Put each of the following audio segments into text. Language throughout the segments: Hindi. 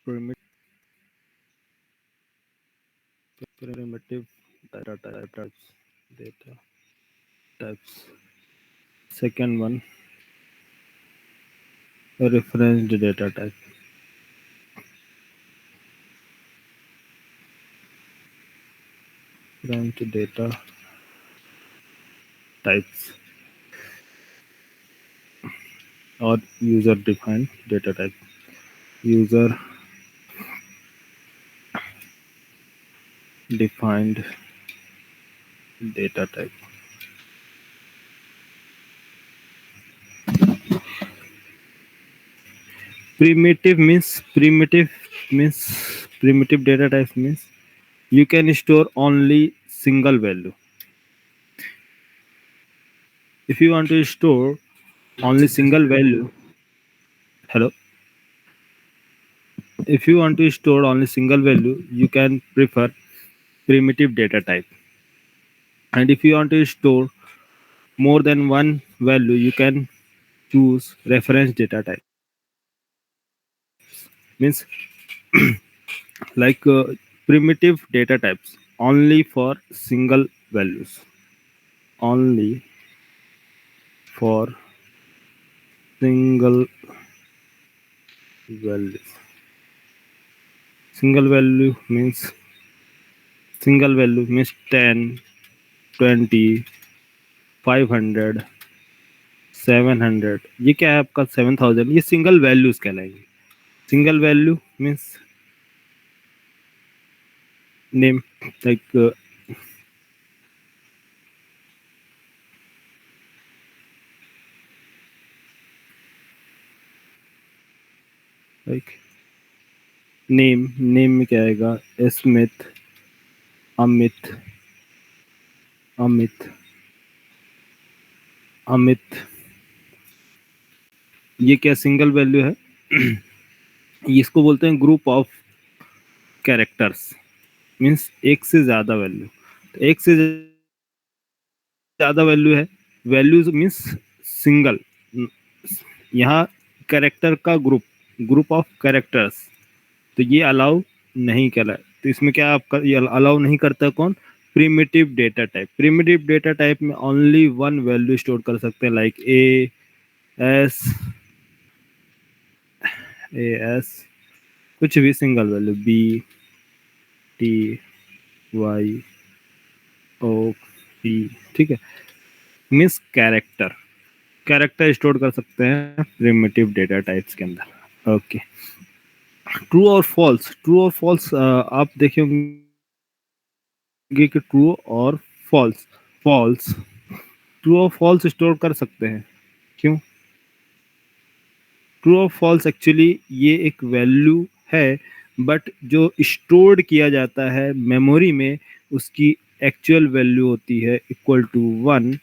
primitive data types. Second one, referenced data type. Referenced data types or user defined data type. User defined data type. Primitive data type means you can store only single value. If you want to store only single value, hello. If you want to store only single value, you can prefer primitive data type. And if you want to store more than one value, you can choose reference data type. Means like primitive data types only for single values. Only for single values. Single value means 10, 20, 500, 700. ये क्या है आपका 7000? ये सिंगल वैल्यूज कहलाएंगे. Single value means name like name में क्या आएगा? स्मिथ, अमित, ये क्या सिंगल वैल्यू है? इसको बोलते हैं ग्रुप ऑफ कैरेक्टर्स. मीन्स एक से ज्यादा वैल्यू. तो एक से ज्यादा वैल्यू है. Values means single. यहाँ कैरेक्टर का ग्रुप ऑफ कैरेक्टर्स, तो ये अलाउ नहीं करा. तो इसमें क्या आपका ये अलाउ नहीं करता कौन? Primitive data type. Primitive data type में ओनली वन वैल्यू स्टोर कर सकते हैं, लाइक ए एस कुछ भी single value, B T Y O P. ठीक है. मीन्स कैरेक्टर स्टोर कर सकते हैं प्रिमिटिव डेटा टाइप्स के अंदर. ओके. ट्रू और फॉल्स आप देखे होंगे कि ट्रू और फॉल्स स्टोर कर सकते हैं. क्यों? ट्रू और फॉल्स एक्चुअली ये एक वैल्यू है, बट जो स्टोर्ड किया जाता है मेमोरी में उसकी एक्चुअल वैल्यू होती है इक्वल टू 1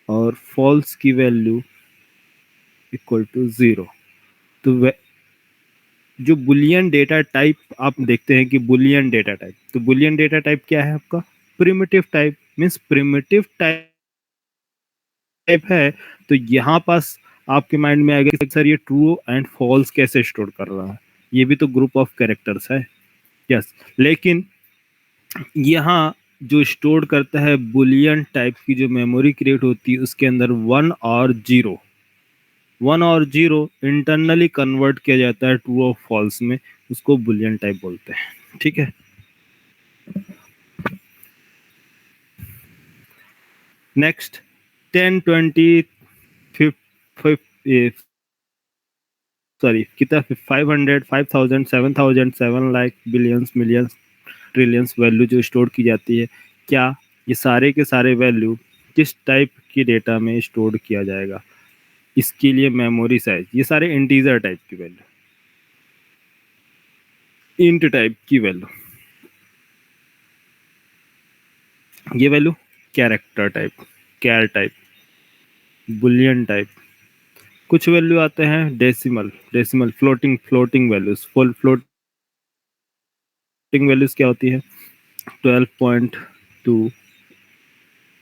और फॉल्स की वैल्यू इक्वल टू 0. तो जो बुलियन डेटा टाइप आप देखते हैं कि बुलियन डेटा टाइप, तो बुलियन डेटा टाइप क्या है आपका? Primitive type. Means primitive type है. तो यहाँ पास आपके माइंड में आएगा सर ये ट्रू एंड फॉल्स कैसे स्टोर कर रहा है? ये भी तो ग्रुप ऑफ कैरेक्टर्स है. यस. लेकिन यहाँ जो स्टोर करता है बुलियन टाइप की जो मेमोरी क्रिएट होती है उसके अंदर 1 और 0 इंटरनली कन्वर्ट किया जाता है ट्रू और फॉल्स में. उसको बुलियन टाइप बोलते हैं. ठीक है. नेक्स्ट 10, 20, कितना 500, 5000, 7000, 7 lakh, billions, millions, trillions value जो स्टोर की जाती है. क्या ये सारे के सारे वैल्यू किस टाइप की डेटा में स्टोर किया जाएगा? इसके लिए मेमोरी साइज, ये सारे इंटीजर टाइप की वैल्यू, इंट टाइप की वैल्यू, ये value character type, char type, boolean type. कुछ वैल्यू आते हैं decimal, floating values. Floating values क्या होती है? 12.2,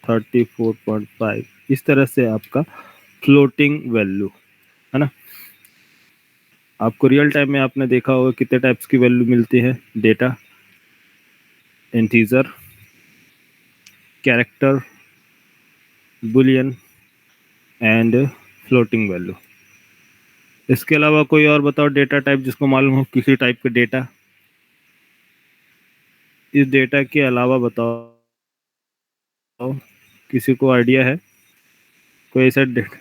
34.5. इस तरह से आपका फ्लोटिंग वैल्यू है ना. आपको रियल टाइम में आपने देखा होगा कितने टाइप्स की वैल्यू मिलती है, data, integer, character, Boolean and floating value. इसके अलावा कोई और बताओ डेटा टाइप जिसको मालूम हो, किसी टाइप का डेटा, इस डेटा के अलावा बताओ, किसी को आइडिया है कोई ऐसा डेटा?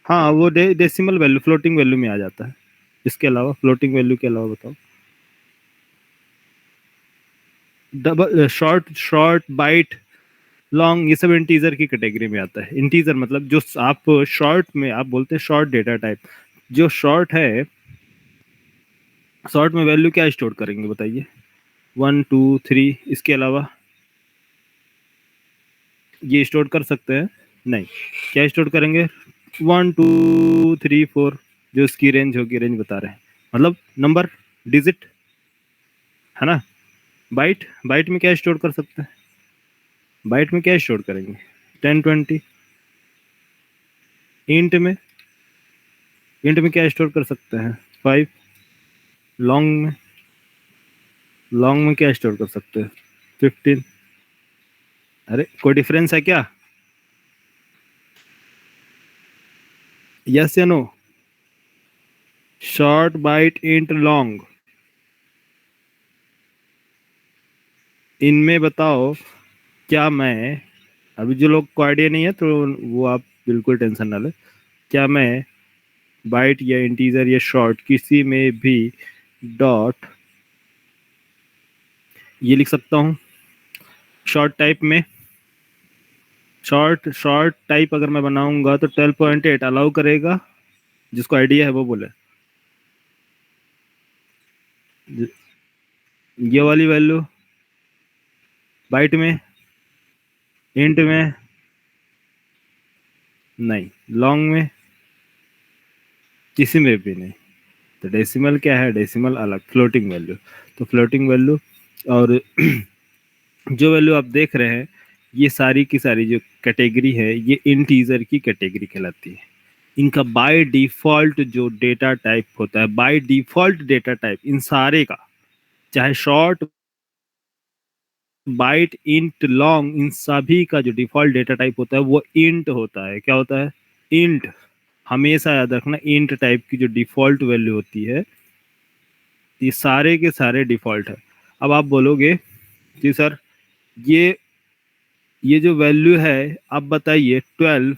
हाँ, वो डेसिमल वैल्यू, फ्लोटिंग वैल्यू में आ जाता है। इसके अलावा, फ्लोटिंग वैल्यू के अलावा बताओ। Double, short, short, byte, long, ये सब इंटीजर की कैटेगरी में आता है। इंटीजर मतलब जो आप शॉर्ट में आप बोलते हैं शॉर्ट डेटा टाइप, जो शॉर्ट है, शॉर्ट में वैल्यू क्या स्टोर करेंगे बताइए? 1 2 3, इसके अलावा ये स्टोर कर सकते हैं? नहीं। क्या स्टोर करेंगे? 1 2 3 4, जो इसकी रेंज होगी, रेंज बता रहे हैं, मतलब नंबर, डिजिट, है ना? बाइट, बाइट में क्या स्टोर कर सकते हैं? बाइट में क्या स्टोर करेंगे? 10 20। इंट में, इंट में क्या स्टोर कर सकते हैं? 5। लॉन्ग में, लॉन्ग में क्या स्टोर कर सकते हैं? 15। अरे कोई डिफरेंस है क्या? यस या no? Short, byte, int, long, इनमें बताओ क्या मैं, अभी जो लोग को आइडिया नहीं है तो वो आप बिल्कुल टेंशन ना ले, क्या मैं बाइट या इंटीजर या शॉर्ट किसी में भी डॉट ये लिख सकता हूँ? शॉर्ट टाइप में, शॉर्ट शॉर्ट टाइप अगर मैं बनाऊंगा तो 12.8 अलाउ करेगा? जिसको आइडिया है वो बोले। ये वाली वैल्यू बाइट में, इंट में, नहीं, लॉन्ग में, किसी में भी नहीं। तो डेसिमल क्या है? डेसिमल अलग, फ्लोटिंग वैल्यू। तो फ्लोटिंग वैल्यू और जो वैल्यू आप देख रहे हैं, ये सारी की सारी जो कैटेगरी है, ये इंटीजर की कैटेगरी कहलाती है। इनका बाय डिफॉल्ट जो डेटा टाइप होता है, by default data type in सारे का, चाहे शॉर्ट, बाइट, इंट, लॉन्ग, इन सभी का जो डिफॉल्ट डेटा टाइप होता है वो इंट होता है। क्या होता है? इंट। हमेशा याद रखना, इंट टाइप की जो डिफॉल्ट वैल्यू होती है, ये सारे के सारे डिफॉल्ट है। अब आप बोलोगे कि सर ये ये जो वैल्यू है, आप बताइए 12,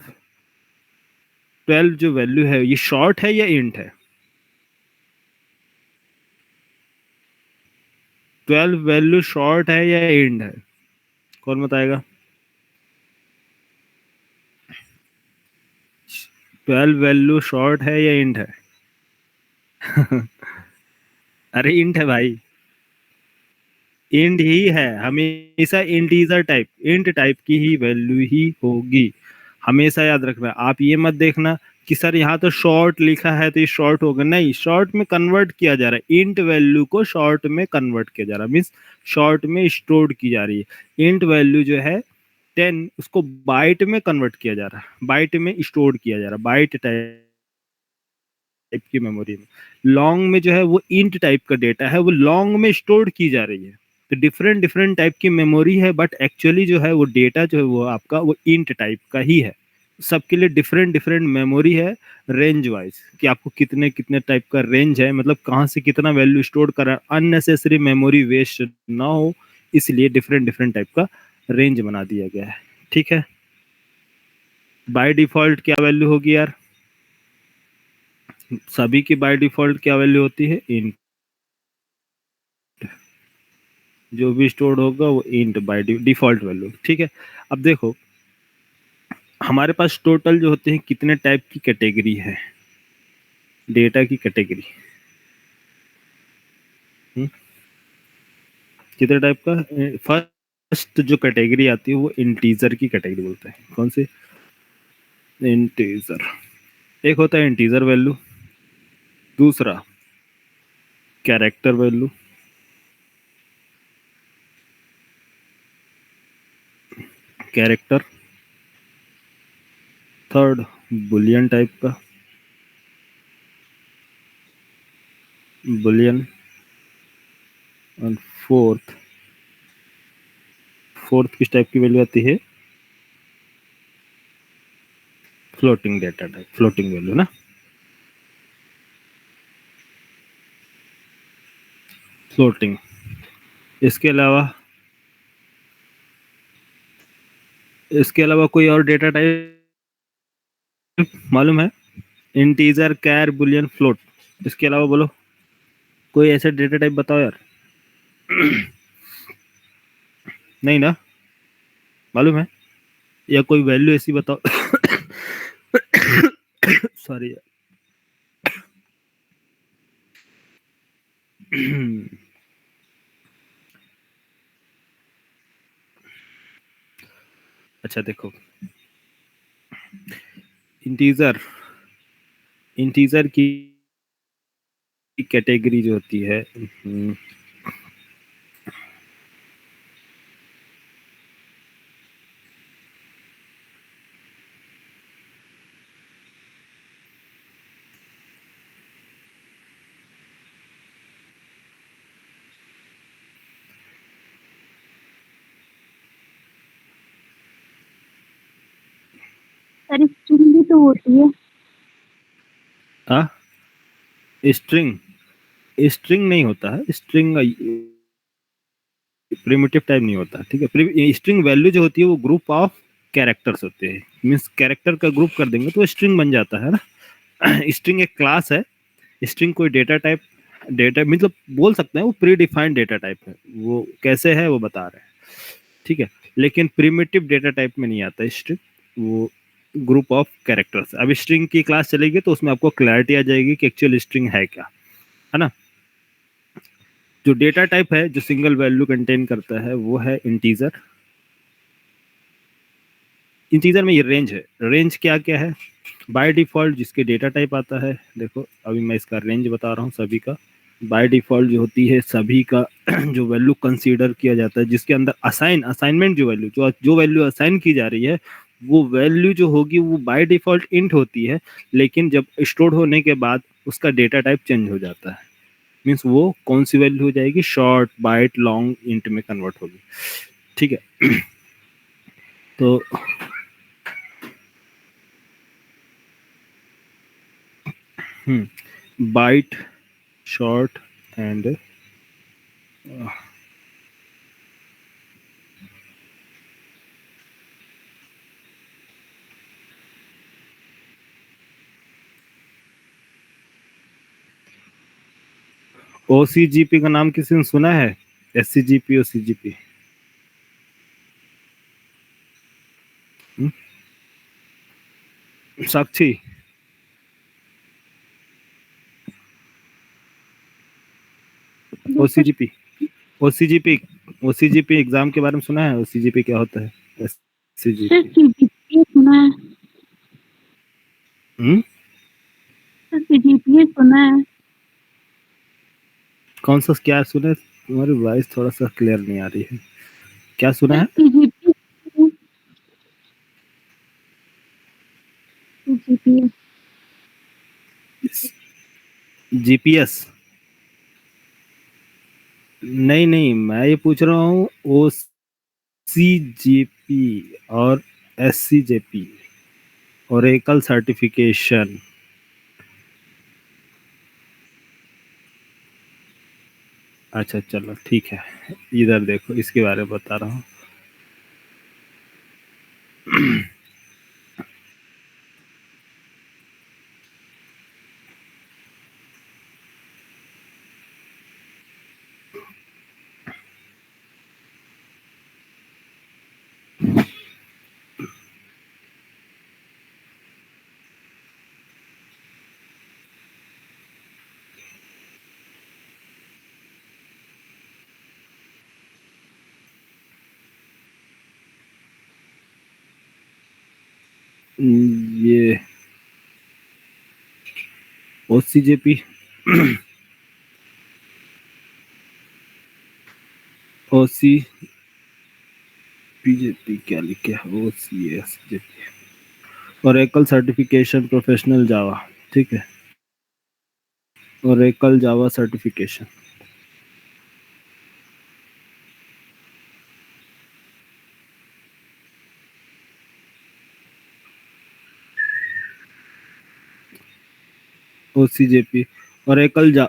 12 जो वैल्यू है ये शॉर्ट है या इंट है? 12 वैल्यू शॉर्ट है या इंट है? कौन बताएगा? 12 वैल्यू शॉर्ट है या इंट है? अरे इंट है भाई, इंट ही है हमेशा। इंटीजर टाइप, इंट टाइप की ही वैल्यू ही होगी, हमेशा याद रखना। आप ये मत देखना कि सर यहाँ तो शॉर्ट लिखा है तो ये शॉर्ट होगा, नहीं, शॉर्ट में कन्वर्ट किया जा रहा है, इंट वैल्यू को शॉर्ट में कन्वर्ट किया जा रहा है, मीन्स शॉर्ट में स्टोर की जा रही है। इंट वैल्यू जो है 10, उसको बाइट में कन्वर्ट किया जा रहा है, बाइट में स्टोर किया जा रहा है, बाइट टाइप की मेमोरी में। लॉन्ग में जो है वो इंट टाइप का डेटा है, वो लॉन्ग में स्टोर की जा रही है। तो डिफरेंट डिफरेंट टाइप की मेमोरी है, बट एक्चुअली जो है वो डेटा जो है वो आपका वो इंट टाइप का ही है। सबके लिए डिफरेंट डिफरेंट मेमोरी है, रेंज वाइज, कि आपको कितने कितने टाइप का रेंज है, मतलब कहाँ से कितना वैल्यू स्टोर करा, अननेसेसरी मेमोरी वेस्ट ना हो, इसलिए डिफरेंट डिफरेंट टाइप का रेंज बना दिया गया है। ठीक है? बाय डिफॉल्ट क्या वैल्यू होगी यार? सभी की बाय डिफॉल्ट क्या वैल्यू होती है? इंट। जो भी स्टोर्ड होगा वो इंट बाय डिफॉल्ट वैल्यू। ठीक है? अब देखो, हमारे पास टोटल जो होते हैं कितने टाइप की कैटेगरी है, डेटा की कैटेगरी, कितने टाइप का? फर्स्ट जो कैटेगरी आती है वो इंटीजर की कैटेगरी बोलते हैं। कौन सी? इंटीजर। एक होता है इंटीजर वैल्यू, दूसरा character value, character, third Boolean type का, बुलियन। और फोर्थ, फोर्थ किस टाइप की वैल्यू आती है? Floating data type, floating value ना। फ्लोटिंग। इसके अलावा, इसके अलावा कोई और डेटा टाइप मालूम है? इंटीजर, कैर, बुलियन, फ्लोट, इसके अलावा बोलो कोई ऐसे डेटा टाइप बताओ यार। नहीं ना, मालूम है? या कोई वैल्यू ऐसी बताओ। सॉरी। अच्छा देखो, इंटीजर, इंटीजर की कैटेगरी जो होती है, सर स्ट्रिंग भी तो होती है। स्ट्रिंग, स्ट्रिंग नहीं होता है, स्ट्रिंग प्रिमिटिव टाइप नहीं होता, ठीक है। स्ट्रिंग वैल्यू जो होती है वो ग्रुप ऑफ कैरेक्टर्स होते हैं, मीन्स कैरेक्टर का ग्रुप कर देंगे तो स्ट्रिंग बन जाता है ना। स्ट्रिंग एक क्लास है, स्ट्रिंग कोई डेटा टाइप, डेटा मतलब बोल सकते हैं वो प्री डिफाइंड डेटा टाइप है, वो कैसे है वो बता रहे हैं, ठीक है। लेकिन प्रिमिटिव डेटा टाइप में नहीं आता स्ट्रिंग, वो ग्रुप ऑफ कैरेक्टर्स। अब स्ट्रिंग की क्लास चलेगी तो उसमें आपको क्लैरिटी आ जाएगी कि एक्चुअल स्ट्रिंग है क्या, है ना। जो डेटा टाइप है जो सिंगल वैल्यू कंटेन करता है वो है इंटीजर। इंटीजर में ये रेंज है, रेंज क्या क्या है बाय डिफॉल्ट जिसके डेटा टाइप आता है। देखो अभी मैं इसका रेंज बता रहा हूँ सभी का। बाय डिफॉल्ट जो होती है सभी का जो वैल्यू कंसीडर किया जाता है, जिसके अंदर असाइनमेंट जो वैल्यू, जो जो वैल्यू असाइन की जा रही है वो वैल्यू जो होगी वो बाय डिफॉल्ट इंट होती है, लेकिन जब स्टोर होने के बाद उसका डेटा टाइप चेंज हो जाता है। मीन्स वो कौन सी वैल्यू हो जाएगी, शॉर्ट, बाइट, लॉन्ग, इंट में कन्वर्ट होगी, ठीक है। तो बाइट, शॉर्ट एंड ओसीजीपी का नाम किसी ने सुना है? एससीजीपी, ओसीजीपी। साक्षी, ओसीजीपी, ओसीजीपी, ओसीजीपी एग्जाम के बारे में सुना है? ओसीजीपी क्या होता है? सर एससीजीपी। सीजीपीए सुना है। हम्म, सर सीजीपीए सुना है। कौन सा क्या सुना है? तुम्हारी वॉइस थोड़ा सा क्लियर नहीं आ रही है, क्या सुना सर है? CGPA, CGPA. जीपीएस? नहीं नहीं, मैं ये पूछ रहा हूँ ओसीजीपी और एससीजेपी, ओरेकल सर्टिफिकेशन। अच्छा चलो ठीक है, इधर देखो इसके बारे में बता रहा हूँ। ये ओसीजेपी, ओसी पीजेपी क्या लिखे है, ओसीएसजेपी, ओरेकल सर्टिफिकेशन प्रोफेशनल जावा, ठीक है, ओरेकल जावा सर्टिफिकेशन। OCJP ओरेकल जा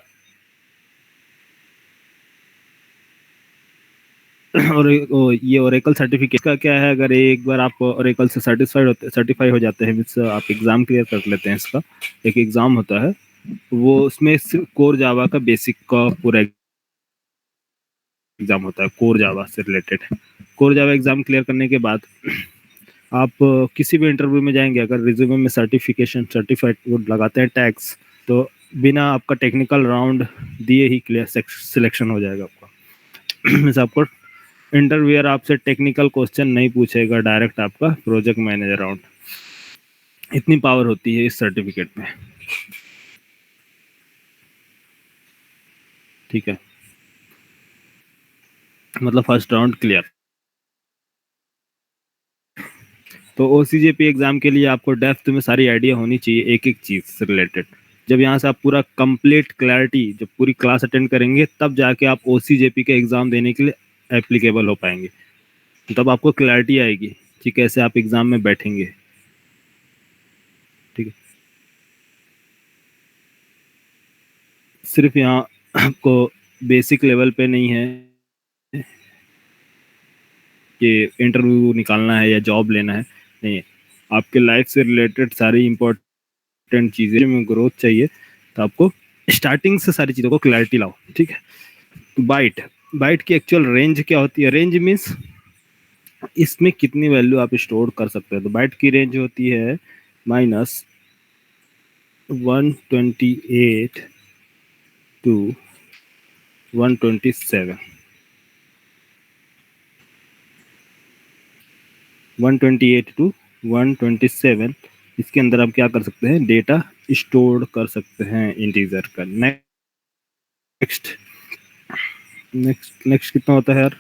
और ये ओरेकल सर्टिफिकेट का क्या है, अगर एक बार आप ओरेकल से सर्टिफाई हो जाते हैं, मीन्स आप एग्जाम क्लियर कर लेते हैं, इसका एक एग्जाम होता है, वो उसमें सिर्फ कोर जावा का बेसिक का पूरा एग्जाम होता है, कोर जावा से related. Core Java exam clear करने के बाद आप किसी भी इंटरव्यू में जाएंगे, अगर रिज्यूमे में सर्टिफिकेशन सर्टिफाइड वो लगाते हैं टैग्स, तो बिना आपका टेक्निकल राउंड दिए ही क्लियर सिलेक्शन हो जाएगा आपका। मीन्स आपको इंटरव्यूअर आपसे टेक्निकल क्वेश्चन नहीं पूछेगा, डायरेक्ट आपका प्रोजेक्ट मैनेजर राउंड। इतनी पावर होती है इस सर्टिफिकेट में, ठीक है, मतलब फर्स्ट राउंड क्लियर। तो OCJP एग्जाम के लिए आपको डेप्थ में सारी आइडिया होनी चाहिए एक एक चीज से रिलेटेड। जब यहाँ से आप पूरा कंप्लीट क्लैरिटी, जब पूरी क्लास अटेंड करेंगे, तब जाके आप OCJP के एग्जाम देने के लिए एप्लीकेबल हो पाएंगे, तब आपको क्लैरिटी आएगी कि कैसे आप एग्जाम में बैठेंगे, ठीक है। सिर्फ यहाँ आपको बेसिक लेवल पे नहीं है कि इंटरव्यू निकालना है या जॉब लेना है, नहीं, आपके लाइफ से रिलेटेड सारी इंपॉर्टेंट चीज़ें में ग्रोथ चाहिए, तो आपको स्टार्टिंग से सारी चीज़ों को क्लैरिटी लाओ, ठीक है। तो बाइट बाइट की एक्चुअल रेंज क्या होती है? रेंज मीन्स इसमें कितनी वैल्यू आप स्टोर कर सकते हो। तो बाइट की रेंज होती है -128 टू 127, 128 टू 127। इसके अंदर आप क्या कर सकते हैं? डेटा स्टोर कर सकते हैं इंटीजर का। नेक्स्ट नेक्स्ट नेक्स्ट कितना होता है यार?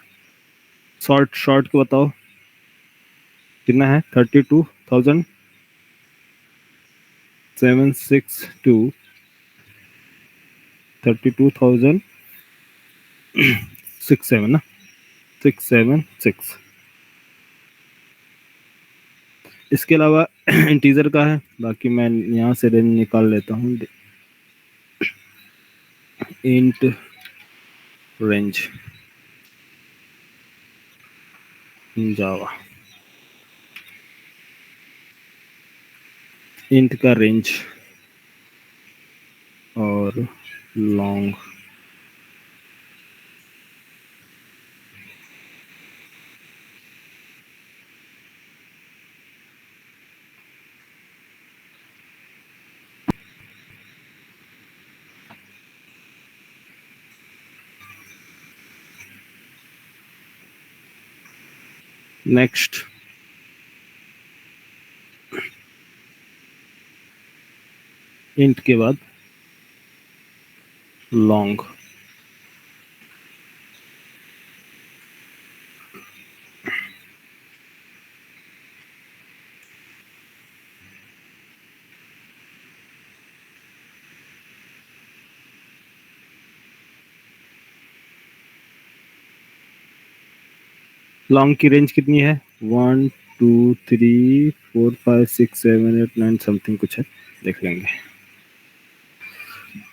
शॉर्ट शॉर्ट को बताओ कितना है? 32,762 32,067 ना, 676। इसके अलावा इंटीजर का है, बाकी मैं यहाँ से रेंज निकाल लेता हूँ। इंट रेंज जावा, इंट का रेंज और लॉन्ग। नेक्स्ट इंट के बाद लॉन्ग। लॉन्ग की रेंज कितनी है? 1 2 3 4 5 6 7 8 9 समथिंग कुछ है, देख लेंगे।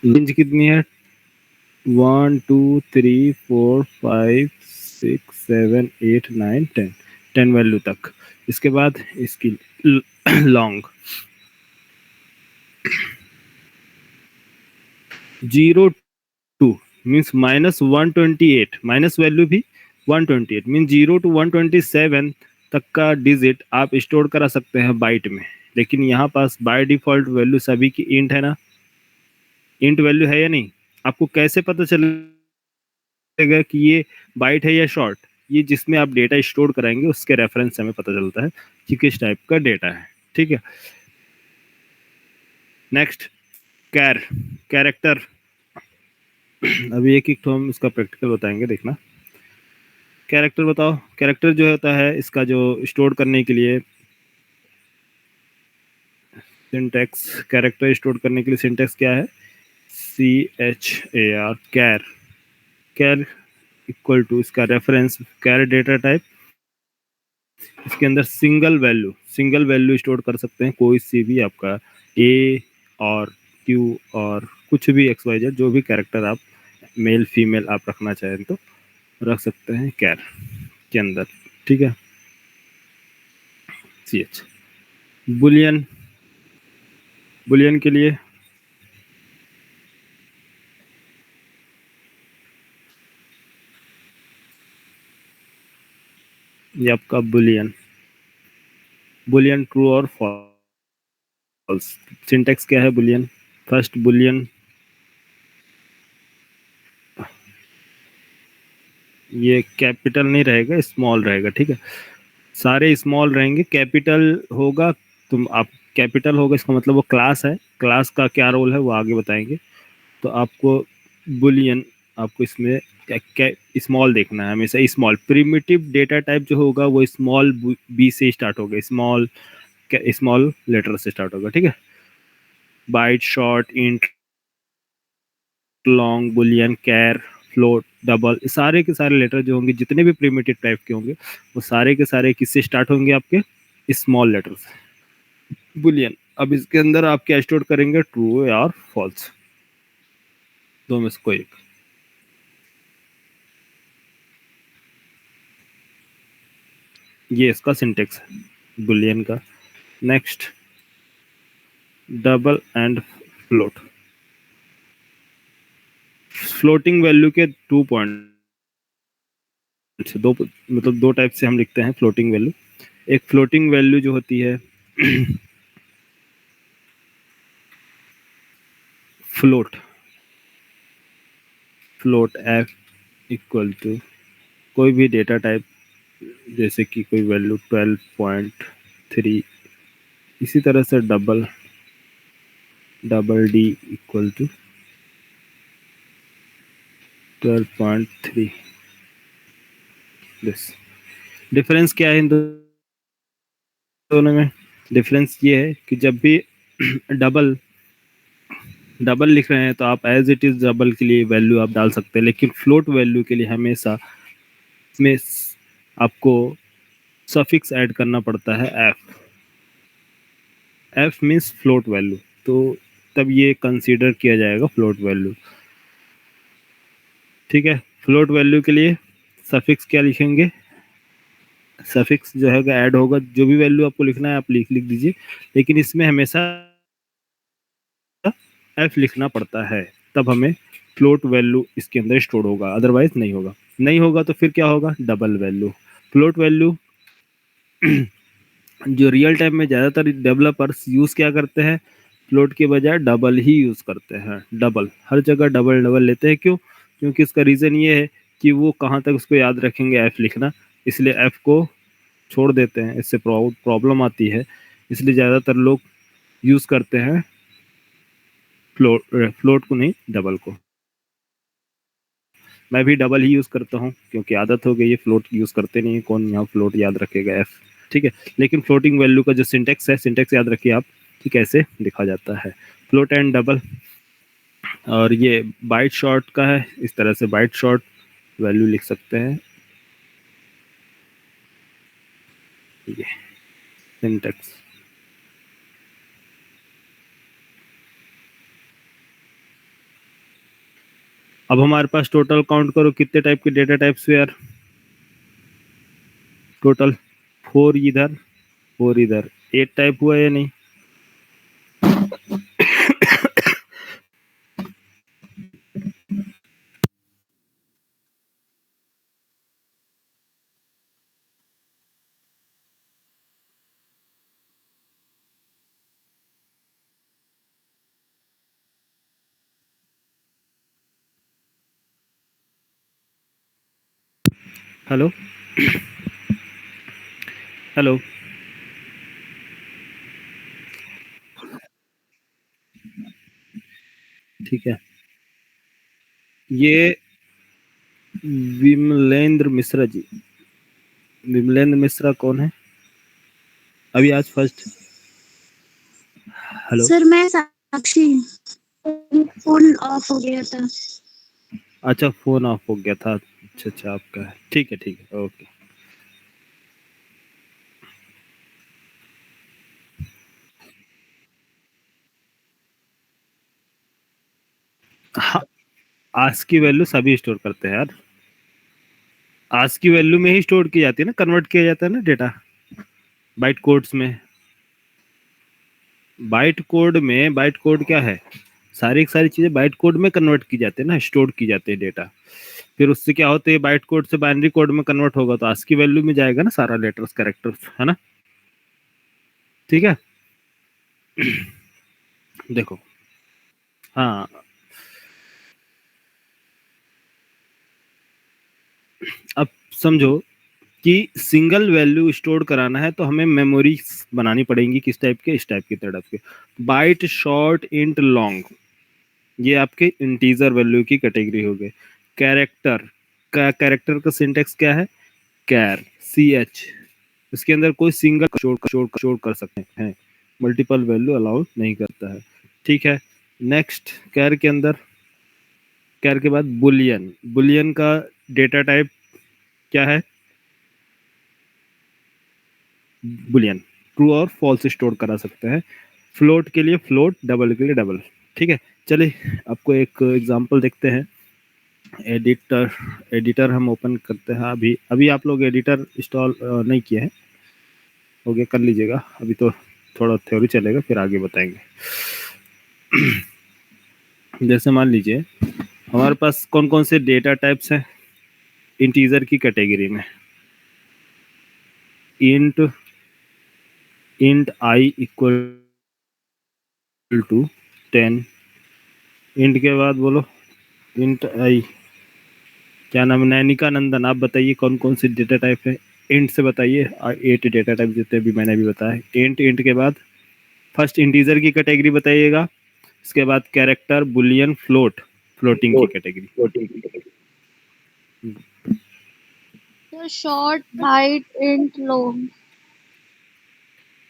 रेंज कितनी है? 1 2 3 4 5 6 7 8 9 10, 10 वैल्यू तक। इसके बाद इसकी लॉन्ग 0 2 मीन्स -128, माइनस वैल्यू भी 128 मीन 0 to 127 तक का डिजिट आप स्टोर करा सकते हैं बाइट में। लेकिन यहाँ पास बाय डिफॉल्ट वैल्यू सभी की इंट है ना, इंट वैल्यू है या नहीं? आपको कैसे पता चलेगा कि ये बाइट है या शॉर्ट? ये जिसमें आप डेटा स्टोर कराएंगे उसके रेफरेंस से हमें पता चलता है कि किस टाइप का डेटा है, ठीक है। Next character. अभी एक एक तो हम इसका प्रैक्टिकल बताएंगे, देखना। कैरेक्टर बताओ। कैरेक्टर जो होता है इसका जो स्टोर करने के लिए सिंटैक्स कैरेक्टर स्टोर करने के लिए सिंटैक्स क्या है? CHAR char. Char equal to इसका रेफरेंस कैर डेटा टाइप, इसके अंदर सिंगल वैल्यू स्टोर कर सकते हैं, कोई सी भी आपका ए और क्यू और कुछ भी XYZ जो भी कैरेक्टर आप मेल फीमेल आप रखना चाहें तो रख सकते हैं कैर के अंदर, ठीक है। CH बुलियन, बुलियन के लिए ये आपका बुलियन, बुलियन ट्रू और फॉल्स। सिंटैक्स क्या है बुलियन? फर्स्ट बुलियन ये कैपिटल नहीं रहेगा, स्मॉल रहेगा, ठीक है। सारे स्मॉल रहेंगे, कैपिटल होगा तुम आप कैपिटल होगा इसका मतलब वो क्लास है, क्लास का क्या रोल है वो आगे बताएंगे। तो आपको बुलियन आपको इसमें स्मॉल देखना है हमेशा, स्मॉल। प्रिमिटिव डेटा टाइप जो होगा वो स्मॉल बी से स्टार्ट होगा, स्मॉल लेटर से स्टार्ट होगा, ठीक है। Byte, short, int, long, boolean, char, float, double, सारे के सारे लेटर जो होंगे जितने भी प्रिमिटिव टाइप के होंगे वो सारे के सारे किससे स्टार्ट होंगे? आपके स्मॉल लेटर से। बुलियन अब इसके अंदर आप क्या स्टोर करेंगे? ट्रू या फॉल्स, दो में से कोई एक। ये इसका सिंटेक्स है बुलियन का। Next double and float. Floating value के 2 पॉइंट, दो मतलब दो टाइप से हम लिखते हैं फ्लोटिंग वैल्यू। एक फ्लोटिंग वैल्यू जो होती है float, float F equal to कोई भी डेटा टाइप, जैसे कि कोई वैल्यू 12.3, इसी तरह से double D equal to 12.3। This difference क्या है इन दोनों में? डिफरेंस ये है कि जब भी डबल लिख रहे हैं तो आप एज इट इज डबल के लिए वैल्यू आप डाल सकते हैं, लेकिन फ्लोट वैल्यू के लिए हमेशा इसमें आपको सफिक्स ऐड करना पड़ता है एफ मीन्स फ्लोट वैल्यू, तो तब ये कंसीडर किया जाएगा फ्लोट वैल्यू, ठीक है। फ्लोट वैल्यू के लिए सफिक्स क्या लिखेंगे? सफिक्स जो है ऐड होगा, जो भी वैल्यू आपको लिखना है आप लिख दीजिए, लेकिन इसमें हमेशा एफ लिखना पड़ता है, तब हमें फ्लोट वैल्यू इसके अंदर स्टोर होगा, अदरवाइज नहीं होगा। नहीं होगा तो फिर क्या होगा? Double value. फ्लोट वैल्यू जो रियल टाइम में ज़्यादातर डेवलपर्स यूज़ क्या करते हैं? फ्लोट के बजाय डबल ही यूज़ करते हैं, डबल हर जगह डबल लेते हैं। क्यों? क्योंकि इसका रीज़न ये है कि वो कहाँ तक उसको याद रखेंगे एफ लिखना, इसलिए एफ को छोड़ देते हैं, इससे प्रॉब्लम आती है, इसलिए ज़्यादातर लोग यूज़ करते हैं फ्लोट को, नहीं डबल को। मैं भी डबल ही यूज़ करता हूँ क्योंकि आदत हो गई है, फ्लोट यूज़ करते नहीं है, कौन यहाँ फ्लोट याद रखेगा एफ, ठीक है। लेकिन फ्लोटिंग वैल्यू का जो सिंटेक्स है, सिंटेक्स याद रखिए आप कि कैसे लिखा जाता है, फ्लोट एंड डबल। और ये बाइट शॉर्ट का है, इस तरह से बाइट शॉर्ट वैल्यू लिख सकते हैं, ये सिंटेक्स। अब हमारे पास टोटल काउंट करो कितने टाइप के डेटा टाइप्स हुए यार? टोटल 4 इधर 4 इधर, 8 टाइप हुआ या नहीं? हेलो हेलो, ठीक है। ये विमलेंद्र मिश्रा जी, विमलेंद्र मिश्रा कौन है? अभी आज फर्स्ट हेलो सर मैं साक्षी, फोन ऑफ हो गया था। अच्छा फोन ऑफ हो गया था अच्छा अच्छा आपका है ठीक है ओके हाँ आज की वैल्यू सभी स्टोर करते हैं यार आज की वैल्यू में ही स्टोर की जाती है ना कन्वर्ट किया जाता है ना डेटा बाइट कोड्स में बाइट कोड क्या है सारी की सारी चीजें बाइट कोड में कन्वर्ट की जाती है ना स्टोर की जाती है डेटा फिर उससे क्या होता है बाइट कोड से बाइनरी कोड में कन्वर्ट होगा तो आज की वैल्यू में जाएगा ना सारा लेटर्स कैरेक्टर्स है ना ठीक है देखो हाँ अब समझो कि सिंगल वैल्यू स्टोर कराना है तो हमें मेमोरी बनानी पड़ेगी किस टाइप के इस टाइप की तरफ के बाइट शॉर्ट इंट लॉन्ग ये आपके इंटीजर वैल्यू की कैटेगरी हो गई कैरेक्टर का कैरेक्टर का सिंटेक्स क्या है कैर सी एच इसके अंदर कोई सिंगल शोर कर सकते हैं मल्टीपल वैल्यू अलाउ नहीं करता है ठीक है नेक्स्ट कैर के अंदर कैर के बाद बुलियन बुलियन का डेटा टाइप क्या है बुलियन ट्रू और फॉल्स स्टोर करा सकते हैं फ्लोट के लिए फ्लोट डबल के लिए डबल ठीक है चलिए आपको एक एग्जांपल देखते हैं एडिटर एडिटर हम ओपन करते हैं अभी अभी आप लोग एडिटर इंस्टॉल नहीं किए हैं हो गया कर लीजिएगा अभी तो थोड़ा थ्योरी चलेगा फिर आगे बताएंगे जैसे मान लीजिए हमारे पास कौन कौन से डेटा टाइप्स हैं इंटीजर की कैटेगरी में int int I equal to 10 int के बाद बोलो इंट आई क्या नाम है नैनिका नंदन आप बताइए कौन कौन सी डेटा टाइप है इंट से बताइए 8 डेटा टाइप जितने भी मैंने अभी बताया इंट इंट के बाद फर्स्ट इंटीजर की कैटेगरी बताइएगा इसके बाद कैरेक्टर बुलियन फ्लोट फ्लोटिंग की category sir short byte int long.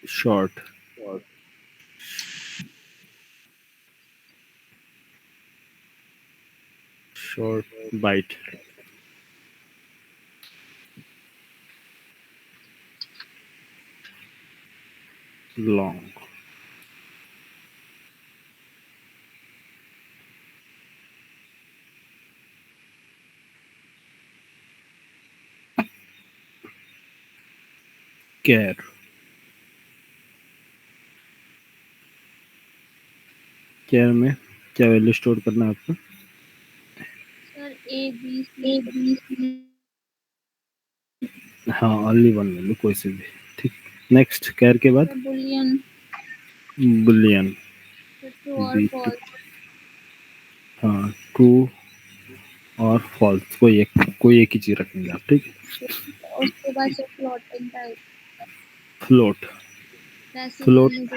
Short short byte long char char में क्या वैल्यू स्टोर करना है आपको सर ए बी सी हाँ ओनली वन वैल्यू कोई सी भी ठीक नेक्स्ट कैर के बाद बुलियन बुलियन ट्रू और बी फॉल्स। हाँ ट्रू और फॉल्स कोई एक ही चीज रखेंगे आप ठीक है उसके बाद से floating type float decimal float में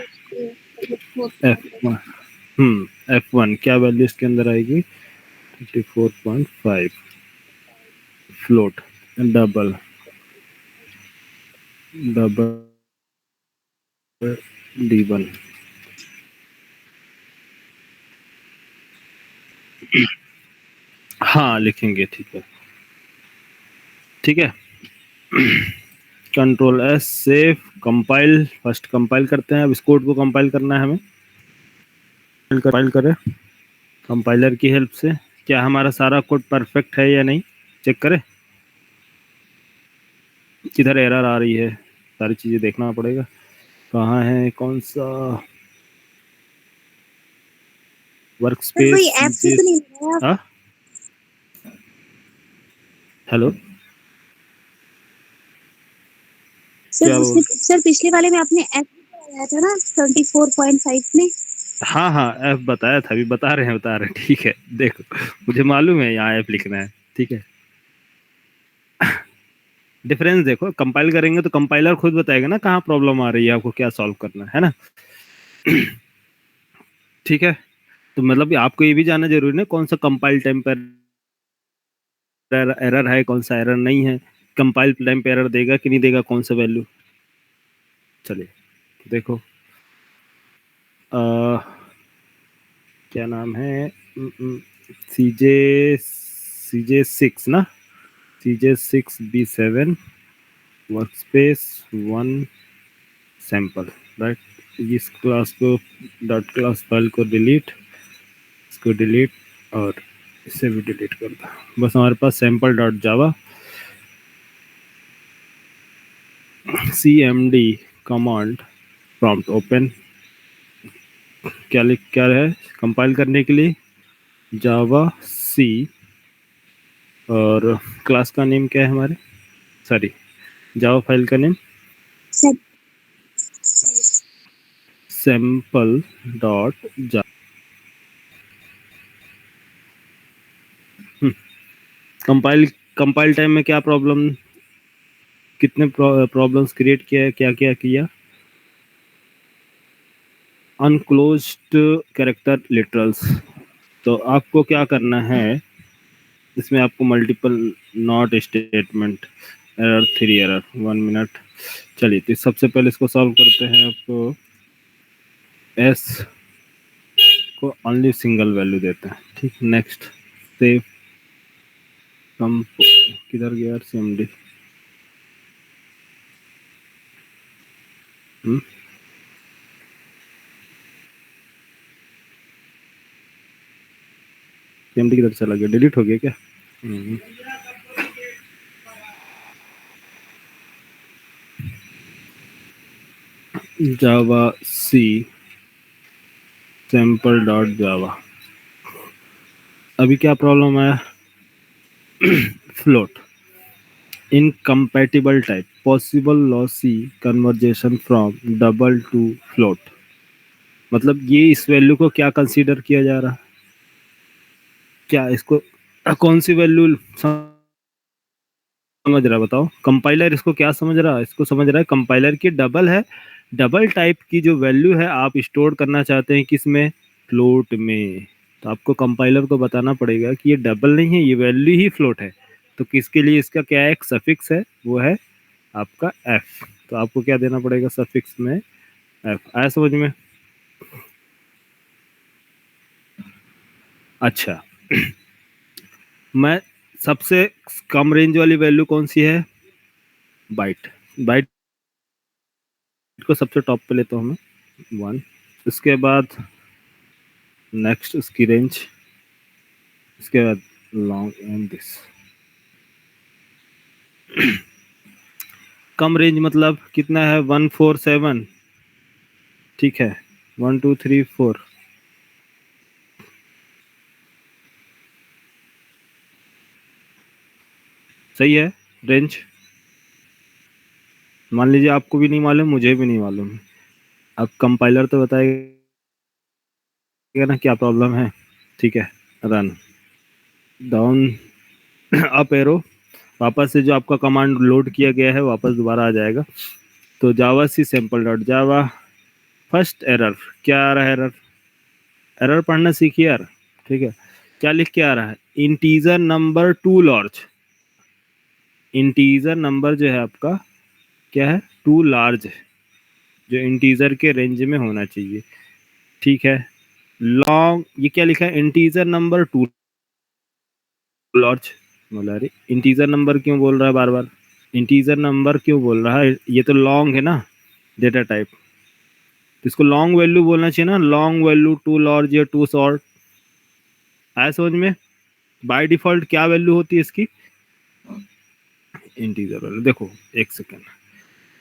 जो होता एफ है। F1 क्या वैल्यू इसके अंदर आएगी 34.5 फ्लोट डबल डबल D1 हाँ लिखेंगे ठीक है control S save compile first compile करते हैं अब इस कोड को कंपाइल करना है हमें कंपाइल करें कंपाइलर की हेल्प से क्या हमारा सारा कोड परफेक्ट है या नहीं चेक करें किधर एरर आ रही है सारी चीज़ें देखना पड़ेगा कहाँ है कौन सा वर्क सर कोई ऐप से तो स्पेस नहीं लगाया? हेलो क्या सर पिछले वाले में आपने ऐप लगाया था ना 24.5 में। हाँ ऐप बताया था अभी बता रहे हैं ठीक है देखो मुझे मालूम है यहाँ ऐप लिखना है ठीक है डिफरेंस देखो कंपाइल करेंगे तो कंपाइलर खुद बताएगा ना कहाँ प्रॉब्लम आ रही है आपको क्या सॉल्व करना है ना ठीक है तो मतलब आपको ये भी जानना जरूरी है कौन सा कंपाइल टाइम पर एरर है कौन सा एरर नहीं है कंपाइल टाइम पे एरर देगा कि नहीं देगा कौन सा वैल्यू चलिए देखो क्या नाम है, CJ6 ना, CJ6B7 वर्कस्पेस 1 सैंपल, राइट। इस क्लास को डॉट क्लास फाइल को डिलीट, इसको डिलीट और इसे भी डिलीट कर दो। बस हमारे पास sample dot java cmd command prompt open, क्या है कंपाइल करने के लिए, जावा सी, और क्लास का नेम क्या है हमारे, सॉरी जावा फाइल का नेम सैंपल डॉट जा। कंपाइल कंपाइल टाइम में क्या प्रॉब्लम, कितने प्रॉब्लम्स क्रिएट किया है, क्या क्या किया, अनक्लोज्ड कैरेक्टर लिटरल्स। तो आपको क्या करना है, इसमें आपको multiple not statement, error 3 error 1 minute. चलिए तो सबसे पहले इसको सॉल्व करते हैं। आपको एस को ओनली सिंगल वैल्यू देते हैं, ठीक। नेक्स्ट सेव कम, किधर गया यार CMD, CMD किधर चला गया, डिलीट हो गया क्या? जावा सी सैंपल डॉट जावा। अभी क्या प्रॉब्लम आया, float incompatible type, possible lossy conversation from double two float. मतलब ये इस वैल्यू को क्या कंसीडर किया जा रहा है, क्या इसको कौन सी वैल्यू समझ रहा है बताओ। कंपाइलर इसको क्या समझ रहा है, इसको समझ रहा है कंपाइलर की डबल है, डबल टाइप की जो वैल्यू है आप स्टोर करना चाहते हैं किस में, फ्लोट में। तो आपको कंपाइलर को बताना पड़ेगा कि ये डबल नहीं है, ये वैल्यू ही फ्लोट है। तो किसके लिए इसका क्या एक सफिक्स है, वो है आपका एफ। तो आपको क्या देना पड़ेगा सफिक्स में एफ। आया समझ में? अच्छा मैं सबसे कम रेंज वाली वैल्यू कौन सी है, बाइट। बाइट को सबसे टॉप पे लेता हूँ मैं 1, इसके बाद नेक्स्ट उसकी रेंज, इसके बाद long and this. Come range मतलब कितना है 147, ठीक है 1 2 3 4, सही है रेंज। मान लीजिए आपको भी नहीं मालूम, मुझे भी नहीं मालूम, अब कंपाइलर तो बताएगा ना क्या प्रॉब्लम है, ठीक है। रन डाउन अप एरो, वापस से जो आपका कमांड लोड किया गया है वापस दोबारा आ जाएगा। तो java C sample dot java, first error क्या आ रहा है, एरर एरर पढ़ना सीखिए यार, ठीक है। क्या लिख के आ रहा है, integer number two large, integer number जो है आपका क्या है, टू लार्ज, जो इंटीजर के रेंज में होना चाहिए, ठीक है। लॉन्ग, ये क्या लिखा है, इंटीजर नंबर टू लार्ज। बोला अरे इंटीजर नंबर क्यों बोल रहा है बार बार, इंटीजर नंबर क्यों बोल रहा है, ये तो लॉन्ग है ना डेटा टाइप, तो इसको लॉन्ग वैल्यू बोलना चाहिए ना, लॉन्ग वैल्यू टू लार्ज या टू शॉर्ट। आया समझ में? बाय डिफॉल्ट क्या वैल्यू होती है इसकी, इंटीजर वैल्यू। देखो एक सेकेंड,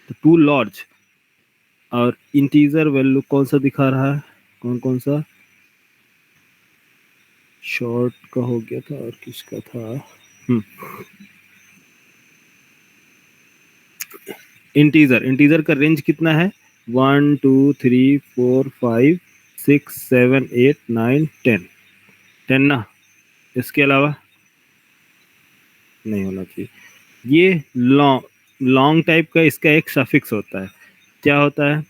तो टू लार्ज और इंटीजर वैल्यू कौन सा दिखा रहा है, कौन कौन सा, शॉर्ट का हो गया था और किसका था, इंटीजर, इंटीजर का रेंज कितना है 1 2 3 4 5 6 7 8 9 10, 10 ना, इसके अलावा नहीं होना चाहिए। ये लॉन्ग, लॉन्ग टाइप का इसका एक सफिक्स होता है, क्या होता है,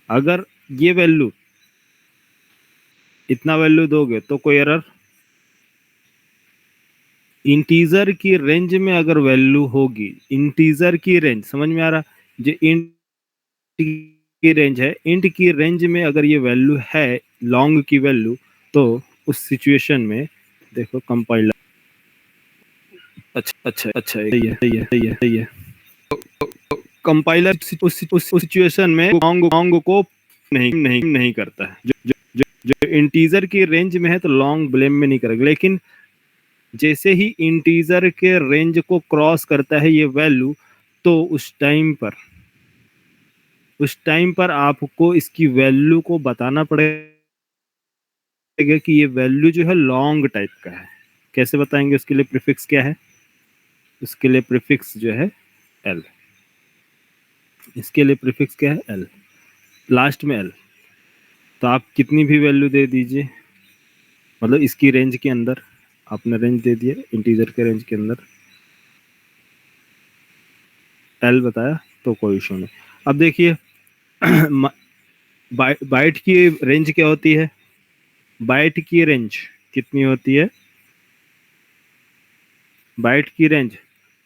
अगर ये वैल्यू इतना वैल्यू दोगे तो कोई एरर, इंटीजर की रेंज में अगर वैल्यू होगी, इंटीजर की रेंज समझ में आ रहा, जो इंट की रेंज है, इंट की रेंज में अगर ये वैल्यू है लॉन्ग की वैल्यू, तो उस सिचुएशन में देखो कंपाइलर, अच्छा सही है कंपाइलर उस सिचुएशन में लॉन्ग को नहीं करता है। जो इंटीजर की रेंज में है तो लॉन्ग ब्लेम में नहीं करेगा, लेकिन जैसे ही इंटीजर के रेंज को क्रॉस करता है ये वैल्यू, तो उस टाइम पर आपको इसकी वैल्यू को बताना पड़ेगा कि ये वैल्यू जो है लॉन्ग टाइप का है। कैसे बताएंगे? उसके लिए प्रीफिक्स क्या है? उसके लिए प्रीफिक्स जो है एल। इसके लिए प्रीफिक्स क्या है? एल, लास्ट में एल। तो आप कितनी भी वैल्यू दे दीजिए, मतलब इसकी रेंज के अंदर आपने रेंज दे दिया, इंटीजर के रेंज के अंदर एल बताया, तो कोई इशू नहीं। अब देखिए बाइट की रेंज क्या होती है? बाइट की रेंज कितनी होती है? बाइट की रेंज